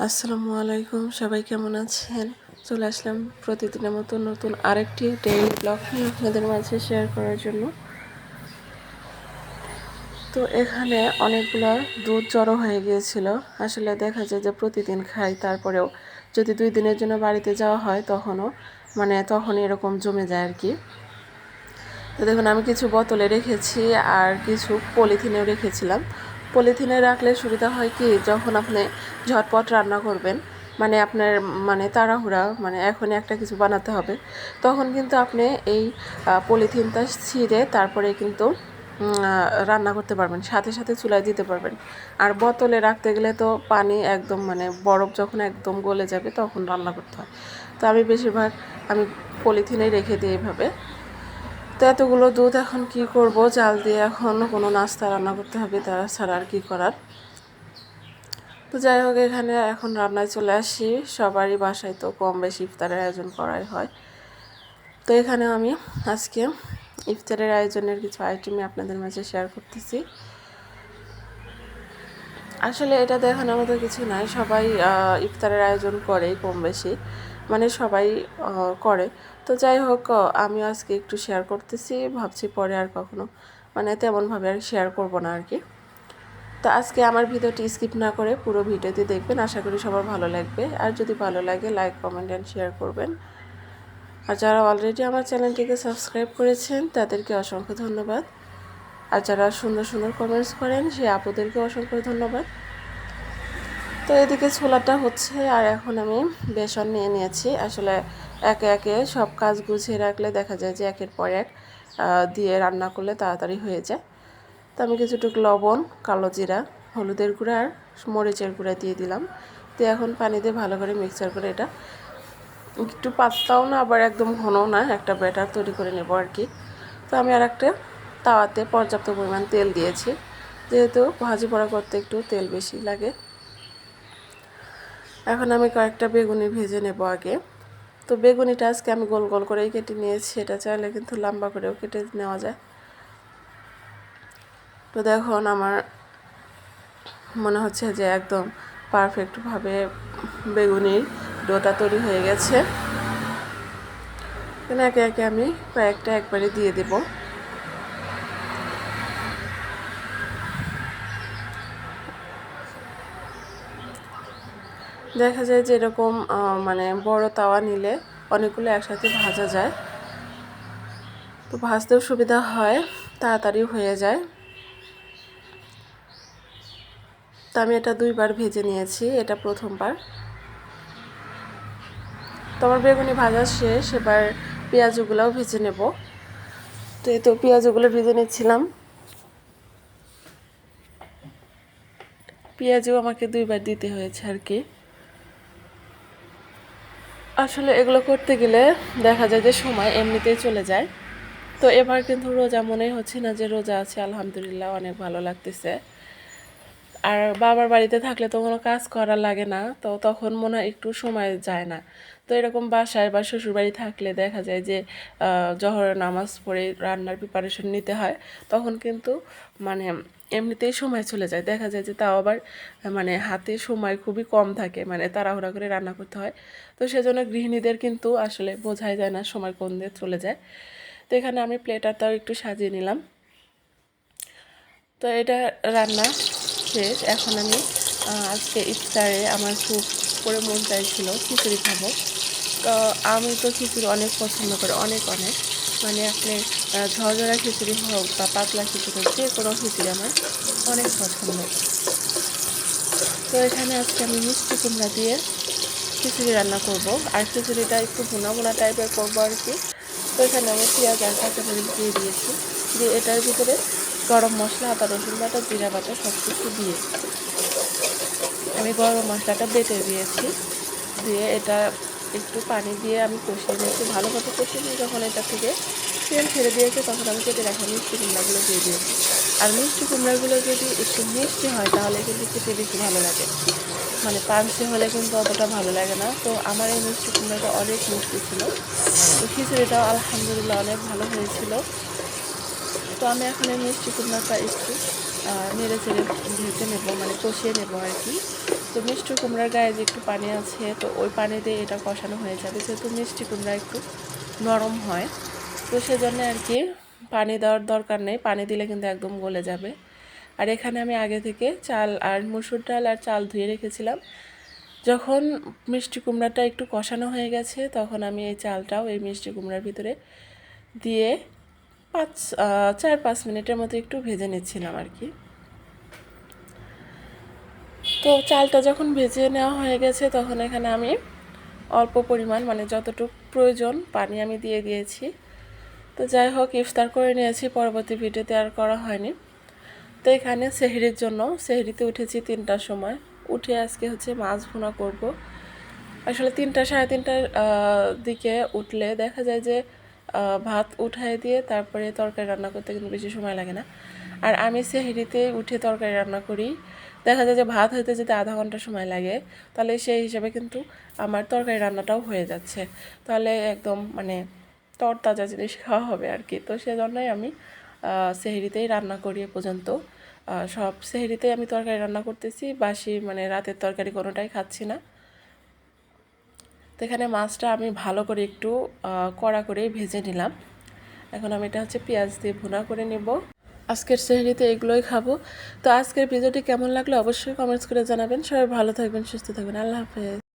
আসসালামু আলাইকুম, সবাই কেমন আছেন? চলে আসলাম প্রতিদিনের মতো নতুন আরেকটি ডেইলি ব্লগ নিয়ে আপনাদের মাঝে শেয়ার করার জন্য। তো এখানে অনেকগুলো দুধ জড়ো হয়ে গিয়েছিল। আসলে দেখা যায় যে প্রতিদিন খাই, তারপরেও যদি 2 দিনের জন্য বাড়িতে যাওয়া হয় তখন এরকম জমে যায় আর কি। তো দেখুন, আমি কিছু বোতলে রেখেছি আর কিছু পলিথিনেও রেখেছিলাম। পলিথিনে রাখলে সুবিধা হয় কি, যখন আপনি ঝটপট রান্না করবেন, আপনার তাড়াহুড়া, এখনই একটা কিছু বানাতে হবে, তখন কিন্তু আপনি এই পলিথিনটা ছিঁড়ে তারপরে কিন্তু রান্না করতে পারবেন, সাথে সাথে চুলায় দিতে পারবেন। আর বোতলে রাখতে গেলে তো পানি একদম বরফ যখন একদম গলে যাবে তখন রান্না করতে হয়। তো আমি বেশিরভাগ পলিথিনেই রেখে দিই এইভাবে। তো এতগুলো দুধ এখন কি করব, জাল দিয়ে এখন কোনো নাস্তা রান্না করতে হবে, তাছাড়া আর কি করার। তো যাই হোক, এখানে এখন রান্নায় চলে আসি। সবারই বাসায় তো কম বেশি ইফতারের আয়োজন করাই হয়। তো এখানে আমি আজকে ইফতারের আয়োজনের কিছু আইটেমই আপনাদের মাঝে শেয়ার করতেছি। আসলে এটা দেখানোর মতো কিছু নাই, সবাই ইফতারের আয়োজন করেই কম বেশি, সবাই করে। তো যাই হোক, আমি আজকে একটু শেয়ার করতেছি, ভাবছি পরে আর কখনো তেমনভাবে আর শেয়ার করব না আর কি। তো আজকে আমার ভিডিওটি স্কিপ না করে পুরো ভিডিওটি দেখবেন, আশা করি সবার ভালো লাগবে। আর যদি ভালো লাগে, লাইক, কমেন্ট অ্যান্ড শেয়ার করবেন। আর যারা অলরেডি আমার চ্যানেলটিকে সাবস্ক্রাইব করেছেন তাদেরকে অসংখ্য ধন্যবাদ। আর যারা সুন্দর সুন্দর কমেন্টস করেন সেই আপুদেরকে অসংখ্য ধন্যবাদ। তো এদিকে ছোলাটা হচ্ছে, আর এখন আমি বেসন নিয়ে নিয়েছি। আসলে একে একে সব কাজ গুছিয়ে রাখলে দেখা যায় যে একের পর এক দিয়ে রান্না করলে তাড়াতাড়ি হয়ে যায়। তো আমি কিছুটুকু লবণ, কালো জিরা, হলুদের গুঁড়া আর মরিচের গুঁড়া দিয়ে দিলাম। তো এখন পানি দিয়ে ভালো করে মিক্সচার করে এটা একটু পাতলাও না আবার একদম ঘনও না, একটা ব্যাটার তৈরি করে নেব আর কি। তো আমি আর একটা তাওয়াতে পর্যাপ্ত পরিমাণ তেল দিয়েছি, যেহেতু ভাজি পোড়া করতে একটু তেল বেশি লাগে। এখন আমি কয়েকটা বেগুনি ভেজে নেব আগে। তো বেগুনিটা আজকে আমি গোল গোল করেই কেটে নিয়েছি, এটা চাইলে কিন্তু লম্বা করেও কেটে নেওয়া যায়। তো দেখুন, আমার মনে হচ্ছে যে একদম পারফেক্টভাবে বেগুনির ডোটা তৈরি হয়ে গেছে। একে একে আমি কয়েকটা একবারে দিয়ে দেব। দেখা যায় যে এরকম বড় তাওয়া নিলে অনেকগুলো একসাথে ভাজা যায়, তো ভাজতেও সুবিধা হয়, তাড়াতাড়ি হয়ে যায়। তো আমি এটা 2বার ভেজে নিয়েছি, এটা প্রথমবার। তো আমার বেগুনি ভাজা শেষ, এবার পেঁয়াজগুলোও ভেজে নেব। তো এই তো পেঁয়াজগুলো ভেজে নিচ্ছিলাম। পেঁয়াজও আমাকে 2বার দিতে হয়েছে আর কি। আসলে এগুলো করতে গেলে দেখা যায় যে সময় এমনিতেই চলে যায়। তো এবার কিন্তু রোজা মনেই হচ্ছে না যে রোজা আছে, আলহামদুলিল্লাহ অনেক ভালো লাগতেছে। আর বাবার বাড়িতে থাকলে তো কোনো কাজ করা লাগে না, তো তখন মনে হয় একটু সময় যায় না। তো এরকম বাসায় বা শ্বশুরবাড়ি থাকলে দেখা যায় যে জোহরের নামাজ পড়ে রান্নার প্রিপারেশন নিতে হয়, তখন কিন্তু এমনিতেই সময় চলে যায়। দেখা যায় যে তাও আবার হাতে সময় খুবই কম থাকে, তাড়াহুড়া করে রান্না করতে হয়। তো সেজন্য গৃহিণীদের কিন্তু আসলে বোঝাই যায় না সময় কোন দিয়ে চলে যায়। তো এখানে আমি প্লেটারটাও একটু সাজিয়ে নিলাম। তো এটা রান্না শেষ। এখন আমি আজকে ইফতারে আমার খুব করে মন চাইছিল খিচুড়ি খাবো। তো আমি তো খিচুড়ি অনেক পছন্দ করি, অনেক অনেক, আপনি ঝরঝরা খিচুড়ি হোক বা পাতলা খিচুড়ি হোক, যে কোনো খিচুড়ি আমার অনেক পছন্দ। তো এখানে আজকে আমি মিষ্টি কুমড়া দিয়ে খিচুড়ি রান্না করব, আর খিচুড়িটা একটু ভুনা ভুনা টাইপের করবো আর কি। তো এখানে আমি পেঁয়াজ আর কাঁচামরিচ দিয়ে দিয়েছি, দিয়ে এটার ভিতরে গরম মশলা, আদা রসুন বাটা, জিরা বাটা সব কিছু দিয়ে আমি গরম মশলাটা বেটে দিয়েছি। দিয়ে এটা একটু পানি দিয়ে আমি কষিয়ে নিয়েছি, ভালোভাবে কষিয়ে নিয়ে যখন এটা থেকে তেল ছেড়ে দিয়েছে তখন আমি কেটে রাখা মিষ্টি কুমড়াগুলো দিয়ে দিয়েছি। আর মিষ্টি কুমড়াগুলো যদি একটু মিষ্টি হয় তাহলে কিন্তু খেতে বেশি ভালো লাগে, পানসে হলে কিন্তু অতটা ভালো লাগে না। তো আমার এই মিষ্টি কুমড়াটা অনেক মিষ্টি ছিল। তো খিচুড়িটাও আলহামদুলিল্লাহ অনেক ভালো হয়েছিল। তো আমি এখন এই মিষ্টি কুমড়াটা একটু নেড়ে চেড়ে ভেজে নেব, কষিয়ে নেব আর কি। তো মিষ্টি কুমড়ার গায়ে যে একটু পানি আছে, তো ওই পানি দিয়ে এটা কষানো হয়ে যাবে, যেহেতু মিষ্টি কুমড়া একটু নরম হয়। তো সেজন্য আর কি পানি দেওয়ার দরকার নেই, পানি দিলে কিন্তু একদম গলে যাবে। আর এখানে আমি আগে থেকে চাল আর মুসুর ডাল আর চাল ধুয়ে রেখেছিলাম। যখন মিষ্টি কুমড়াটা একটু কষানো হয়ে গেছে, তখন আমি এই চালটাও এই মিষ্টি কুমড়ার ভিতরে দিয়ে 4-5 মিনিটের মতো একটু ভেজে নিচ্ছিলাম আর কি। তো চালটা যখন ভেজে নেওয়া হয়ে গেছে, তখন এখানে আমি অল্প পরিমাণ মানে যতটুকু প্রয়োজন পানি আমি দিয়ে দিয়েছি। তো যাই হোক, ইফতার করে নিয়েছি, পরবর্তী ভিডিওতে আর করা হয়নি। তো এখানে সেহরির জন্য সেহরিতে উঠেছি 3টার সময়, উঠে আজকে হচ্ছে মাছ ভুনা করব। আসলে 3টা 3:30টার দিকে উঠলে দেখা যায় যে ভাত উঠায় দিয়ে তারপরে তরকারি রান্না করতে কিন্তু বেশি সময় লাগে না। আর আমি সেহরিতে উঠে তরকারি রান্না করি, দেখা যায় যে ভাত হইতে যেতে আধা ঘন্টা সময় লাগে, তাহলে সেই হিসাবে কিন্তু আমার তরকারি রান্নাটাও হয়ে যাচ্ছে, তাহলে একদম মানে তরতাজা জিনিস খাওয়া হবে আর কি। তো সেজন্যই আমি সেহরিতেই রান্না করি এ পর্যন্ত। সব সেহরিতেই আমি তরকারি রান্না করতেছি, বাসি মানে রাতের তরকারি কোনোটাই খাচ্ছি না। তো এখানে মাছটা আমি ভালো করে একটু কড়া করে ভেজে নিলাম। এখন আমি এটা হচ্ছে পেঁয়াজ দিয়ে ভুনা করে নেব। আজকের সেহরিতে এগুলোই খাবো। তো আজকের ভিডিওটি কেমন লাগলো অবশ্যই কমেন্টস করে জানাবেন। সবাই ভালো থাকবেন, সুস্থ থাকবেন। আল্লাহ হাফেজ।